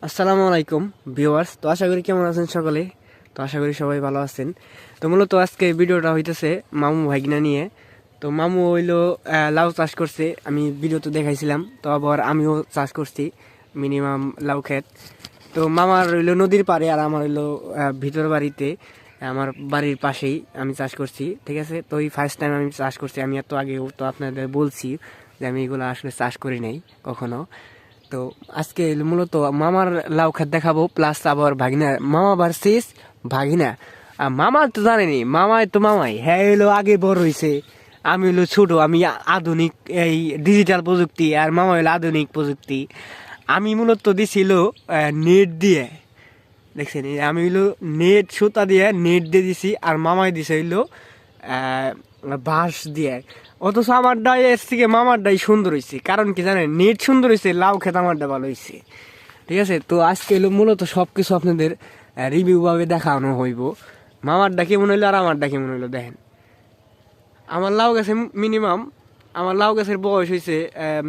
আসসালামু আলাইকুম ভিউয়ার্স। তো আশা করি কেমন আছেন সকলে। তো আশা করি সবাই ভালো আছেন। তো মূলত আজকে ভিডিওটা হইতেছে মামু ভাগিনা নিয়ে। তো মামু হইলো লাউ চাষ করছে, আমি ভিডিওতে দেখাইছিলাম। তো আবার আমিও চাষ করছি মিনিমাম লাউ ক্ষেত। তো মামার হইলো নদীর পাড়ে, আর আমার হইলো ভিতর বাড়িতে, আমার বাড়ির পাশেই আমি চাষ করছি। ঠিক আছে, তো এই ফার্স্ট টাইম আমি চাষ করছি। আমি এত আগেও তো আপনাদের বলছি যে আমি এগুলো আসলে চাষ করি নাই কখনো। তো আজকে মূলত মামার লাউ ক্ষেত দেখাবো, প্লাস আবার ভাগিনা, মামা ভার্সেস ভাগিনা। আর মামা তো জানেনি, মামাই তো মামাই, হ্যাঁ হইলো আগে বড় হয়েছে, আমি হইলো ছোট। আমি আধুনিক এই ডিজিটাল প্রযুক্তি, আর মামা হইলো আধুনিক প্রযুক্তি। আমি মূলত দিছিল নেট দিয়ে, দেখছেন আমি হইলো নেট সুতা দিয়ে নেট দিয়ে দিছি, আর মামাই দিছে হইলো বাঁশ দিয়ে। অথচ আমার ডাই এর থেকে মামার ডাই সুন্দর হয়েছে। কারণ কি জানেন, নেট সুন্দর হয়েছে, লাউ খেতে আমারটা ভালো হয়েছে। ঠিক আছে, তো আজকে হলো মূলত সব কিছু আপনাদের রিভিউ ভাবে দেখানো হইব। মামারটা কেমন হইলো আর আমারটা কেমন হইলো দেখেন। আমার লাউ গাছে মিনিমাম, আমার লাউ গাছের বয়স হয়েছে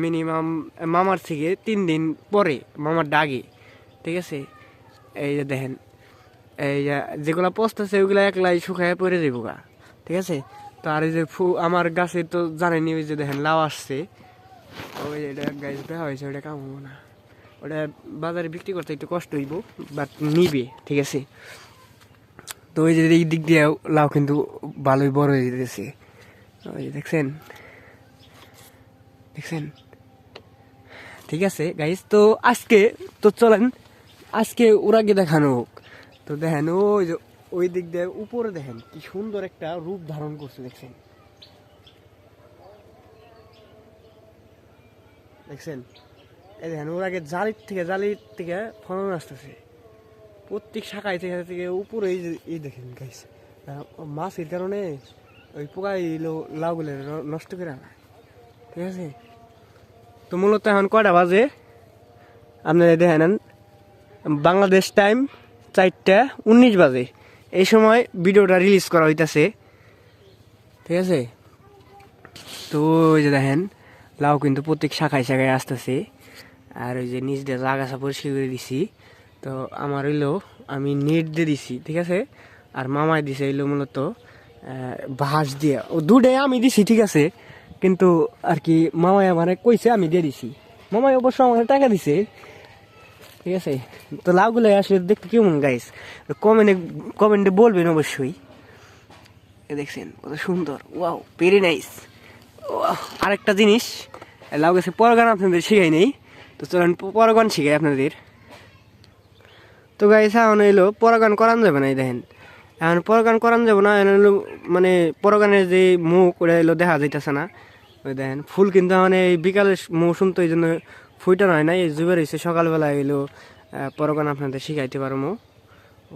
মিনিমাম মামার থেকে 3 দিন পরে, মামার ডাগে। ঠিক আছে, এই যে দেখেন, এই যেগুলা পোস্ত আছে ওইগুলা একলাই শুকায় পড়ে যাবো গা। ঠিক আছে, তো আর এই যে আমার গাছে তো জানেনি, ওই যে দেখেন লাউ আসছে, ওই যে এটা গাছ দেখা হয়েছে, ওটা কামবো না, ওটা বাজারে বিক্রি করতে একটু কষ্ট হইব, বাট নিবে। ঠিক আছে, তো ওই যে এই দিক দিয়ে লাউ কিন্তু ভালোই বড় হয়ে যেতেছে। ওই যে দেখছেন দেখছেন ঠিক আছে গাইস, তো আজকে তো চলেন আজকে ওরাকে দেখানো হোক। তো দেখেন ওই যে ওই দিক দিয়ে উপরে দেখেন কি সুন্দর একটা রূপ ধারণ করছে, দেখছেন দেখছেন এই দেখেন ওরাকে জালির থেকে ফলন আসতেছে প্রত্যেক শাখায় থেকে থেকে উপরে। এই যে এই দেখেন গাইস, মাছের কারণে ওই পোকাই লাউগুলো নষ্ট করে না। ঠিক আছে, তো মূলত এখন কয়টা বাজে আপনারা দেখেন, বাংলাদেশ টাইম 4টা 19 বাজে। এই সময় ভিডিওটা রিলিজ করা হইতাছে। ঠিক আছে, তো ওই যে দেখেন লাউ কিন্তু প্রত্যেক শাখায় শাখায় আসতেছে। আর ওই যে নিচ দিয়ে আগাছা পরিষ্কার করে দিছি। তো আমার হইলো আমি নেট দিয়ে দিছি। ঠিক আছে, আর মামায় দিছে হইলো মূলত বাঁশ দিয়ে, ও দুটাই আমি দিছি। ঠিক আছে, কিন্তু আর কি মামায় আমার কইছে আমি দিয়ে দিছি, মামায় অবশ্য আমার টাকা দিছে। ঠিক আছে, তো লাউগুলো আসলে দেখতে কেমন গাইস, কমেন্টে বলবেন অবশ্যই। দেখছেন কত সুন্দর, ওয়াও ভেরি নাইস। আরেকটা জিনিস, লাউ গাছে পরাগান আপনাদের শিখাই নেই, তো চলেন পরাগান শিখাই আপনাদের। তো গাইস এখন এলো পরাগান করান যাবে না, এই দেখেন এখন পরাগান করান যাবে না। এখন হলো মানে পরাগানের যে মুখ ওটা এলো দেখা যাইতেছে না। ওই দেখেন ফুল কিন্তু মানে এই বিকালের মৌসুম, তো এই জন্য ফুইটা হয় না, এই জুবের হয়েছে। সকালবেলা এলো পরাগান আপনাদের শিখাইতে পারবো।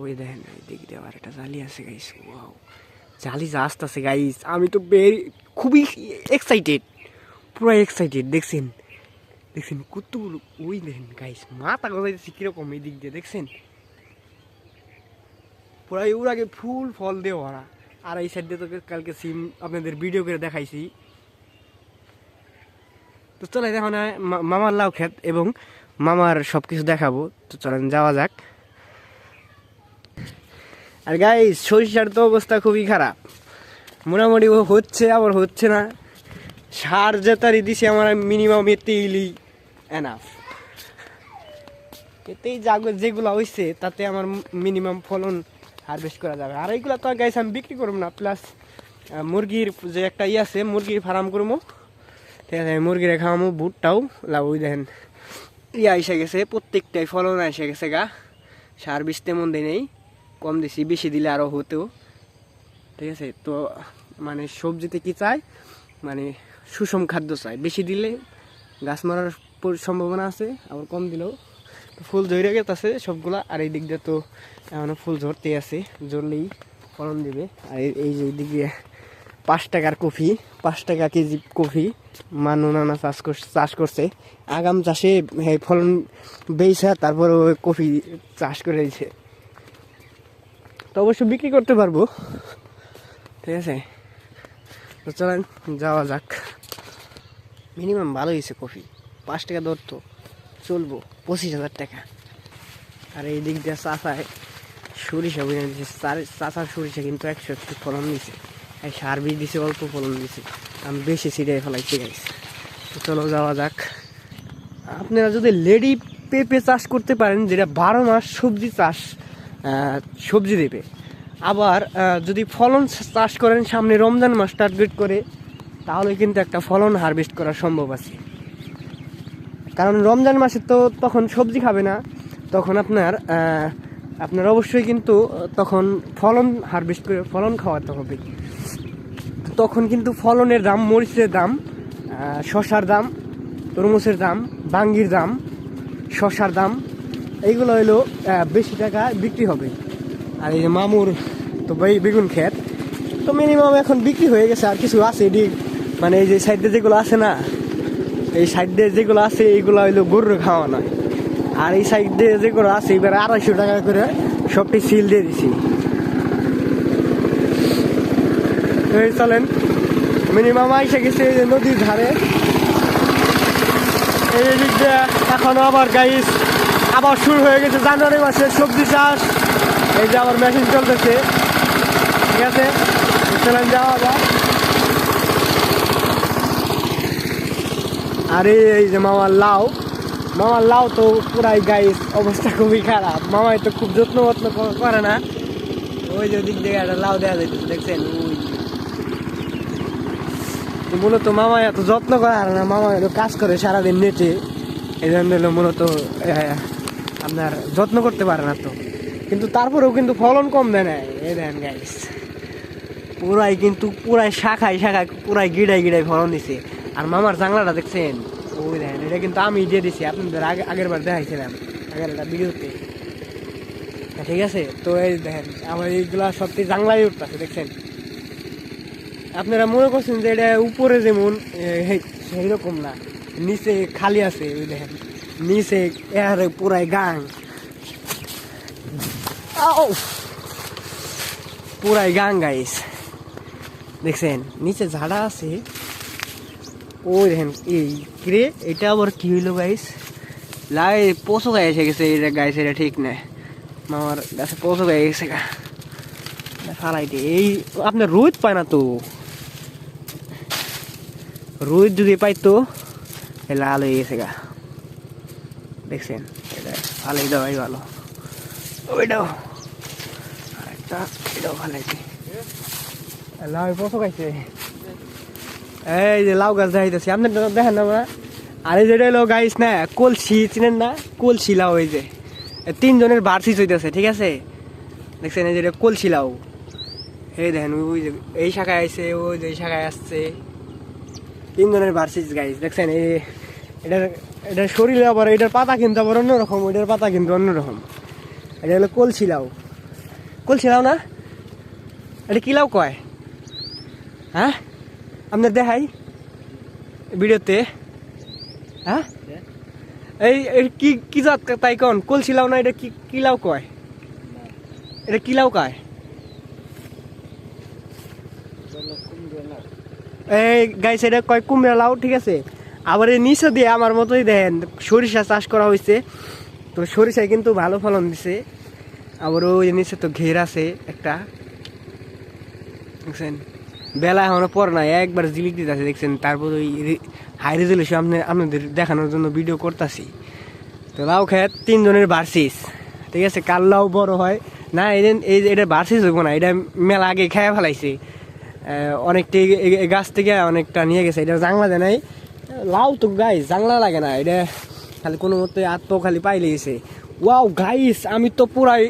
ওই দেখেন এই দিক দিয়ে আবার একটা জালি আছে গাইস, ওয়াও জালি যা আসতেছে গাইস, আমি তো খুবই এক্সাইটেড, পুরো এক্সাইটেড। দেখছেন দেখছেন কতগুলো, ওই দেখেন গাইস মাথা গজাইতেছে কিরকম এই দিক দিয়ে, দেখছেন পুরো ওর আগে ফুল ফল দিয়ে ভরা। আর এই সাইড দিয়ে তো কালকে সিম আপনাদের ভিডিও করে দেখাইছি। তো চলে এখন মামার লাউ ক্ষেত এবং মামার সব কিছু দেখাবো। তো চলেন যাওয়া যাক। আর গাইস সরিষার তো অবস্থা খুবই খারাপ, মোটামুটি ও হচ্ছে আবার হচ্ছে না। সার যে তারি দিছে আমার মিনিমাম এতেই এনাফ, এতেই যেগুলো হয়েছে তাতে আমার মিনিমাম ফলন হারভেস্ট করা যাবে। আর এইগুলো তো গাইস আমি বিক্রি করবো না, প্লাস মুরগির যে একটা আছে মুরগির ফার্ম করবো। ঠিক আছে, মুরগিরে খাওয়াবো ভুট্টাও লাভ। ওই দেখেন এসে গেছে, প্রত্যেকটাই ফলন এসে গেছে গা। সার বিষ তেমন দেয় নেই, কম দিছি, বেশি দিলে আরও হতেও। ঠিক আছে, তো মানে সবজিতে কি চাই, মানে সুষম খাদ্য চাই। বেশি দিলে গাছ মারার সম্ভাবনা আছে, আবার কম দিলেও। ফুল ধরে গেছে সবগুলা। আর এই দিক দিয়ে তো এখনো ফুল ঝরতে আছে, ঝরলেই ফলন দিবে। আর এই যে দিক দিয়ে 5 টাকার কফি, 5 টাকা কেজি কফি মানু নানা চাষ করছে। আগাম চাষে ফলন বেইছে, তারপর কফি চাষ করে দিয়েছে। তো অবশ্য বিক্রি করতে পারবো। ঠিক আছে, তো চলেন যাওয়া যাক। মিনিমাম ভালো হয়েছে কফি, 5 টাকা দর তো চলবো, 25,000 টাকা। আর এই দিক দিয়ে চাষায় সরিষা বুঝে দিচ্ছে, চাষার সরিষা কিন্তু 101 ফলন দিছে, এই সার বীজ দিছে, অল্প ফলন দিছে, আমি বেশি ছিটাই ফেলাইছি গাইস। তো চলো যাওয়া যাক। আপনারা যদি লেডি পেঁপে চাষ করতে পারেন, যেটা 12 মাস সবজি চাষ, সবজি দেবে, আবার যদি ফলন চাষ করেন সামনে রমজান মাস টার্গেট করে, তাহলে কিন্তু একটা ফলন হারভেস্ট করা সম্ভব আছে। কারণ রমজান মাসে তো তখন সবজি খাবে না, তখন আপনার অবশ্যই কিন্তু তখন ফলন হারভেস্ট করে ফলন খাওয়াতে হবে। তখন কিন্তু ফলনের দাম, মরিচের দাম, শসার দাম, তরমুজের দাম, বাঙ্গির দাম, শসার দাম, এইগুলো হইলো বেশি টাকা বিক্রি হবে। আর এই যে মামুর তো বেগুন ক্ষেত তো মিনিমাম এখন বিক্রি হয়ে গেছে, আর কিছু আছে এটি, মানে এই যে সাইডে যেগুলো আছে না, এই সাইডে যেগুলো আছে এইগুলো হইলো গরুর খাওয়া নয়। আর এই সাইডে যেগুলো আছে এবার 250 টাকা করে সবটি সিল দিয়ে দিছি। চলেন, মিনিমাম আইসে গেছে এই যে নদীর ধারে, এই দিক দিয়ে এখনো আবার গাইস আবার শুরু হয়ে গেছে জানুয়ারি মাসে সবজি চাষ। এই যে আবার মেশিন চলতেছে, ঠিক আছে, চলেন যাওয়া যাক। আর এই যে মামার লাউ তো পুরাই গাইস অবস্থা খুবই খারাপ, মামাই তো খুব যত্ন করে না। ওই যে দিক দিয়ে একটা লাউ দেওয়া যাইতেছে, দেখছেন, ওই মূলত মামা এত যত্ন করে আর না, মামা কাজ করে সারাদিন নেটে, এই জন্য মূলত আপনার যত্ন করতে পারে না তো, কিন্তু তারপরেও কিন্তু ফলন কম দেয় না। এই দেন গাইস পুরাই শাখায় পুরাই গিড়াই ফলন দিছে। আর মামার জাংলাটা দেখছেন, ওই দেখেন, এটা কিন্তু আমি দিয়ে দিছি, আপনাদের আগের বার দেখাইছিলাম আগের একটা ভিডিওতে, ঠিক আছে। তো এই দেখেন আমার এইগুলা সত্যি জাংলাই উঠতেছে, দেখছেন। আপনারা মনে করছেন যে এটা উপরে যেমন সেইরকম না, নিচে খালি আছে, ওই দেখেন নিচে পুরাই গাং, পুরাই গাং গাইস, দেখছেন নিচে ঝাড়া আছে। ওই দেখেন এই কিরে, এটা আবার কি হইলো গাইস, পশু গায়ে এসে গেছে এটা গাইস, এটা ঠিক না, মামার গাছে পশু গায়ে গেছে গা, ফালাই দিয়ে। এই আপনার রোদ পায় না তো, রোদ যদি পাইতো লাল হয়ে গেছে গা, দেখছেন, এটা ফালাই দেওয়াই ভালো। ওইটাও আরেকটা, এটাও ফালাইছে, লাউ পশু খাইছে। এই যে লাউ গাছ দেখাইতেছি, আপনার দেখেন না। আর এই যেটা হলো গাইস না, কলসি চিনেন না, কলসি লাউ, এই যে 3 জনের বার্ষিক হইতেছে, ঠিক আছে, দেখছেন, এই যেটা কলসি লাউ। এই দেখেন ওই যে এই শাখায় আসছে, ওই যে এই শাখায় আসছে, 3 জনের বার্ষিক গাইস, দেখছেন। এটার শরীরে আবার এটার পাতা কিন্তু আবার অন্যরকম, ওইটার পাতা কিন্তু অন্যরকম। এটা হলো কলসি লাউ না, এটা কি লাউ কয়, হ্যাঁ আপনার দেখাই ভিডিওতে, হ্যাঁ এই কি জাত তাই কন, কলসি লাউ না, এটা কি লাউ কয়, এটা কি লাউ কয়, এই গাইস এটা কয় কুমড়া লাউ, ঠিক আছে। আবার এই নিচে দিয়ে আমার মতোই দেখেন সরিষা চাষ করা হয়েছে, তো সরিষায় কিন্তু ভালো ফলন দিছে। আবার ওই নিচে তো ঘের আছে একটা, দেখছেন, বেলা এখনো পর নাই, একবার জিলিক দিতেছে, দেখছেন। তারপর ওই হাই রেজলিউশন আপনাদের দেখানোর জন্য ভিডিও করতেছি। তো লাউ খেত 3 জনের বার্ষিস, ঠিক আছে। কার লাউ বড় হয় না, এটা বার্ষিস হইব না, এটা মেলা আগে খেয়ে ফেলাইছে, অনেকটা গাছ থেকে অনেকটা নিয়ে গেছে, এটা জাংলা দেয় নাই। লাউ তো গাইস জাংলা লাগে না, এটা খালি কোনো মতে আত্ম খালি পাইলে গেছে। ওয়াও গাইস, আমি তো পুরাই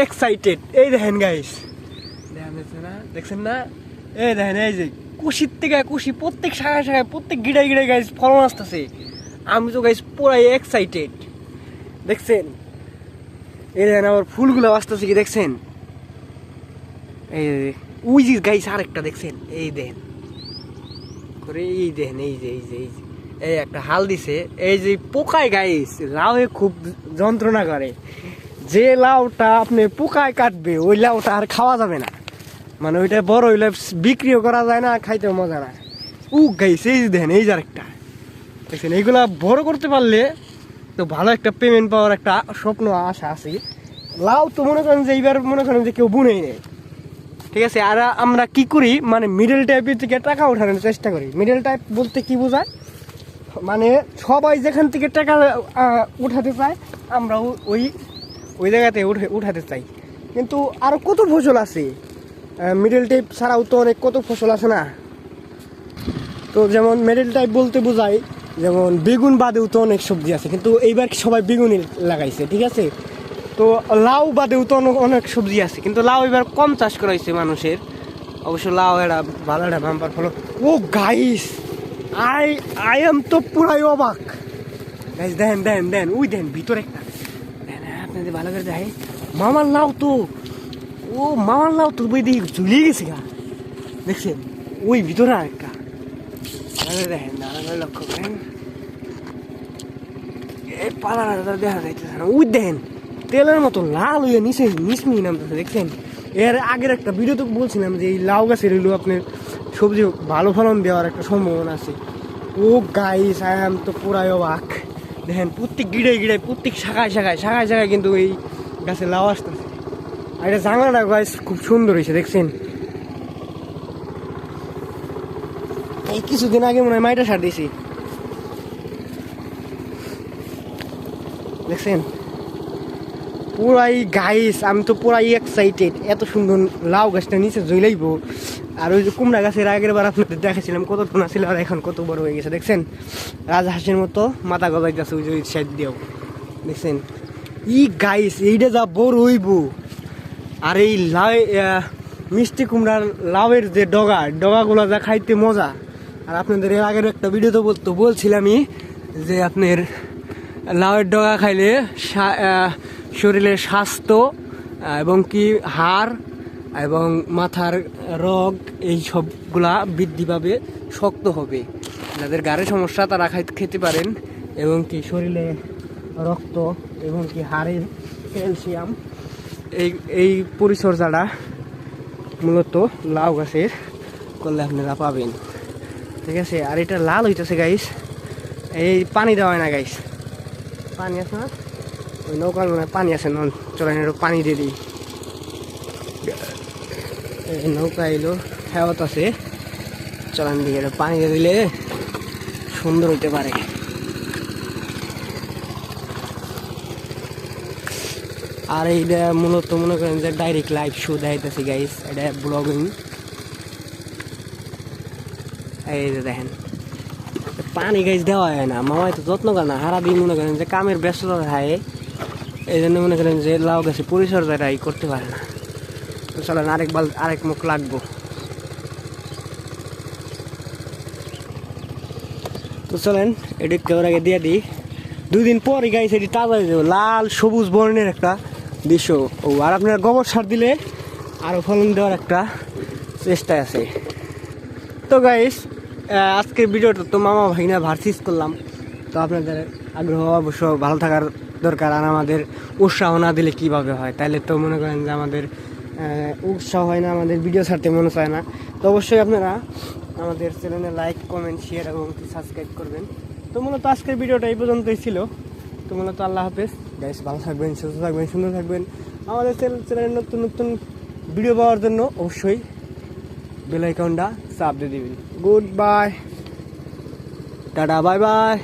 এক্সাইটেড। এই দেখেন গাইস, দেখছেন না, এই দেখেন, এই যে কুশির থেকে কুশি প্রত্যেক শাখায় প্রত্যেক গিড়ায় গাইস ফলন আসতেছে। আমি তো গাইস পুরাই এক্সাইটেড, দেখছেন। এই দেখেন আবার ফুলগুলো আসতেছে কি, দেখছেন। এই ওই যে গাইস আরেকটা দেখছেন, এই দেখেন, এই দেখেন, এই যে এই একটা হাল দিছে, এই যে পোকায় গাইস লাউয়ে খুব যন্ত্রণা করে। যে লাউটা আপনি পোকায় কাটবে ওই লাউটা আর খাওয়া যাবে না, মানে ওইটা বড় হইলে বিক্রিও করা যায় না, খাইতেও মজা না। গাইস এই যে দেখেন, এই যে আরেকটা দেখছেন। এইগুলা বড় করতে পারলে তো ভালো একটা পেমেন্ট পাওয়ার একটা স্বপ্ন আশা আছে। লাউ তো মনে করেন যে এইবার মনে করেন যে কেউ বুনেই নেই, ঠিক আছে। আর আমরা কি করি, মানে মিডল টাইপের থেকে টাকা ওঠানোর চেষ্টা করি। মিডল টাইপ বলতে কি বোঝায়, মানে সবাই যেখান থেকে টাকা উঠাতে চায় আমরা ওই ওই জায়গাতে উঠাতে চাই। কিন্তু আরও কত ফসল আছে, মিডল টাইপ ছাড়াও তো অনেক কত ফসল আছে না। তো যেমন মিডল টাইপ বলতে বোঝায় যেমন বেগুন বাদেও তো অনেক সবজি আছে, কিন্তু এইবার সবাই বেগুনই লাগাইছে, ঠিক আছে। তো লাউ বাদেও তো অনেক সবজি আছে, কিন্তু লাউ এবার কম চাষ করা হয়েছে মানুষের। অবশ্য লাউ এটা ভালো একটা বাম্পার ফলো। ও গাইস, আই এম তো পুরাই অবাক গাইস। দেন দেন দেন ওই দেন ভিতরে একটা দেন, আপনাদের ভালো করে দেয় মামার লাউ তো। ও মামার লাউ তো বই দিকে ঝুলিয়ে গেছে গা, দেখছেন ওই ভিতরে একটা দেখেন, লক্ষ্য করেন এই পালাটা দেখা যাইতেছে না। ওই দেন তেলের মতো লাল হইয়া নিচে মিসমি নামতেছে, দেখছেন। এর আগের একটা ভিডিও তো বলছিলাম যে এই লাউ গাছের হইলো আপনার সবজি ভালো ফলন দেওয়ার একটা সম্ভাবনা আছে। ও গাইস, আই এম তো পুরাই অবাক। দেখেন প্রত্যেক গিড়ায় প্রত্যেক শাখায় শাখায় কিন্তু এই গাছে লাউ আসতেছে। আর এটা জাংলাটা গাইস খুব সুন্দর হয়েছে, দেখছেন। এই কিছুদিন আগে মনে হয় মাইটা সার দিয়েছি, দেখছেন। পুরাই গাইস, আমি তো পুরাই এক্সাইটেড। এত সুন্দর লাউ গাছটা নিচে জ্বলাইব। আর ওই যে কুমড়া গাছের আগের বার আপনাদের দেখাছিলাম কত টুনা ছিল, আর এখন কত বড় হয়ে গেছে, দেখছেন। রাজহাঁসের মতো মাথা গজাই যাচ্ছে ওই যে সাইড দিয়েও, দেখছেন। ই গাইস, এইটা যা বড় হইব। আর এই লাউ মিষ্টি কুমড়ার লাউয়ের যে ডগাগুলো যা খাইতে মজা। আর আপনাদের এর আগের একটা ভিডিও তো বলছিলামই যে আপনার লাউয়ের ডগা খাইলে শরীরের স্বাস্থ্য এবং কি হাড় এবং মাথার রোগ এই সবগুলা বৃদ্ধি পাবে, শক্ত হবে। যাদের গাড়ির সমস্যা তারা খেতে পারেন। এবং কি শরীরে রক্ত এবং কি হাড়ের ক্যালসিয়াম, এই পরিচর্যাটা মূলত লাউ গাছের করলে আপনারা পাবেন, ঠিক আছে। আর এটা লাল হইতেছে গাইস, এই পানি দেওয়া হয় না গাইস। পানি আছে না ওই নৌকার মনে পানি আছে, চলেন একটু পানি দিয়ে দিই। এই নৌকা এলো হেওয়াত আছে, চলেন দিকে পানি দিয়ে দিলে সুন্দর হইতে পারে। আর এইটা মূলত মনে করেন যে ডাইরেক্ট লাইভ শো দেখাইতেছি গাইস, এটা ব্লগিং। এই যে দেখেন পানি গাইস দেওয়া হয় না, মামাই তো যত্ন করে না, সারাদিন মনে করেন যে কামের ব্যস্ততা থাকে, এই জন্য মনে করেন যে লাউ গাছে পরিচর্যাটাই করতে পারে না। তো চলেন আরেক মুখ লাগবো। তো চলেন এটি কেমন আগে দিয়ে দিই, 2 দিন পরই গাইস এটি তাজা হয়ে যাবে, লাল সবুজ বর্ণের একটা দৃশ্য। ও আর আপনার গোবর সার দিলে আরও ফলন দেওয়ার একটা চেষ্টা আছে। তো গাইস আজকের ভিডিওটা তো মামা ভাইনা ভার্সিস করলাম। তো আপনাদের আগ্রহ অবশ্য ভালো থাকার দরকার। আর আমাদের উৎসাহ না দিলে কিভাবে হয়, তাইলে তো মনে করেন যে আমাদের উৎসাহ হয় না, আমাদের ভিডিও ছাড়তে মনে চায় না। তো অবশ্যই আপনারা আমাদের চ্যানেলে লাইক, কমেন্ট, শেয়ার এবং সাবস্ক্রাইব করবেন। তো মূলত আজকের ভিডিওটা এই পর্যন্তই ছিল। তো মূলত আল্লাহ হাফেজ গাইস, ভালো থাকবেন, সুস্থ থাকবেন, সুন্দর থাকবেন। আমাদের চ্যানেলে নতুন নতুন ভিডিও পাওয়ার জন্য অবশ্যই বেল আইকনটা চাপ দিয়ে দিবেন। Good bye, tata, bye bye.